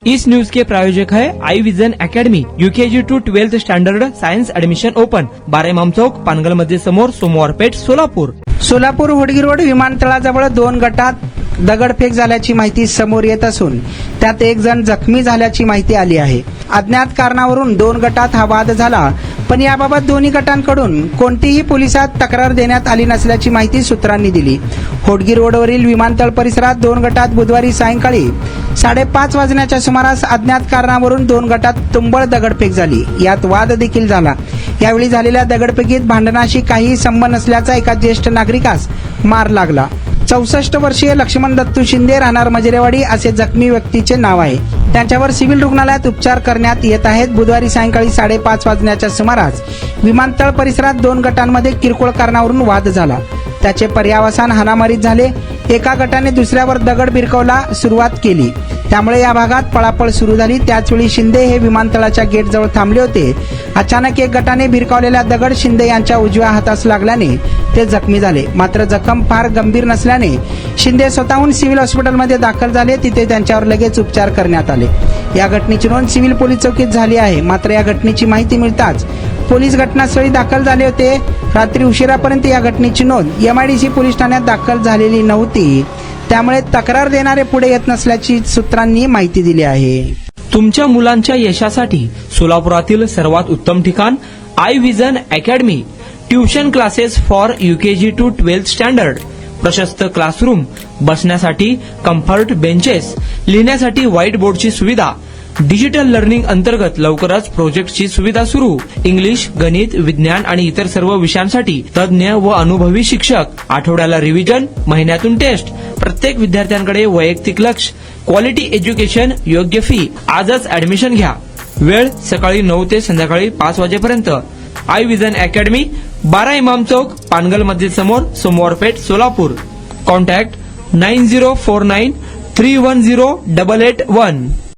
इस news के प्रायोजक है I Vision Academy UKG to 12th standard science admission open 12 Imam Chowk Pangal मध्ये समोर सोमवार पेठ सोलापूर। सोलापूर होडगी रोड विमानतळाजवळ 2 गटात दगडफेक झाल्याची माहिती समोर येत असून त्यात एक जण जखमी झाल्याची माहिती आली आहे। अज्ञात कारणावरून 2 गटात हा वाद झाला, पण याबाबत दोन्ही गटांकडून कोणतीही पोलिसात तक्रार देण्यात आली नसल्याची माहिती सूत्रांनी दिली। होडगी रोडवरील विमानतळ परिसरात 2 गटात बुधवारी सायंकाळी 5:30 वाजण्याच्या सुमारास अज्ञात कारणावरून 2 गटात तुंबळ दगडफेक झाली। यात वाद देखील झाला। यावेळी झालेल्या दगडफेकीत भांडणाशी काही संबंध नसल्याचा एका ज्येष्ठ नागरिकास मार लागला। 64 वर्षीय लक्ष्मण दत्तू शिंदे राहणार मजिरेवाडी असे जखमी व्यक्तीचे नाव आहे। त्यांच्यावर सिव्हिल रुग्णालयात उपचार करण्यात येत आहेत। बुधवारी सायंकाळी 5:30 वाजण्याच्या सुमारास विमानतळ परिसरात 2 गटांमध्ये किरकोळ कारणावरून वाद झाला। त्याचे पर्यावसान हाणामारीत झाले। एका गटाने दुसऱ्यावर दगड भिरकावला सुरुवात केली, त्यामुळे या भागात पळापळ सुरू झाली। त्याचवेळी शिंदे हे विमानतळाच्या गेटजवळ थांबले होते। अचानक एक गटाने भिरकावलेला दगड शिंदे यांच्या उजव्या हातास लागल्याने ते जखमी झाले। मात्र जखम फार गंभीर नसल्याने शिंदे स्वतःहून सिव्हिल हॉस्पिटलमध्ये दाखल झाले। तिथे त्यांच्यावर लगेच उपचार करण्यात आले। या घटनेची नोंद सिव्हिल पोलीस चौकीत झाली आहे। मात्र या घटनेची माहिती मिळताच पोलीस घटनास्थळी दाखल झाले होते। रात्री उशिरापर्यंत या घटनेची नोंद MIDC पोलीस ठाण्यात दाखल झालेली नव्हती, त्यामुळे तक्रार देणारे पुढे येत नसल्याची सूत्रांनी माहिती दिली आहे। तुमच्या मुलांच्या यशासाठी सोलापुरातील सर्वात उत्तम ठिकाण I Vision Academy. Tuition classes for UKG to 12th standard, प्रशस्त क्लासरूम, बसण्यासाठी कम्फर्ट बेंचेस, लिहिण्यासाठी व्हाईट बोर्डची सुविधा, डिजिटल लर्निंग अंतर्गत लवकरच प्रोजेक्टची सुविधा सुरू। इंग्लिश, गणित, विज्ञान आणि इतर सर्व विषयांसाठी तज्ञ व अनुभवी शिक्षक, आठवड्याला रिव्हिजन, महिन्यातून टेस्ट, प्रत्येक विद्यार्थ्यांकडे वैयक्तिक लक्ष, क्वालिटी एज्युकेशन, योग्य फी। आजच ऍडमिशन घ्या। वेळ सकाळी 9 ते संध्याकाळी 5 वाजेपर्यंत। आई विजन अकॅडमी, 12 इमाम चौक, पानगल मस्जिद समोर, सोमवार पेठ, सोलापूर। कॉन्टॅक्ट 9049310881।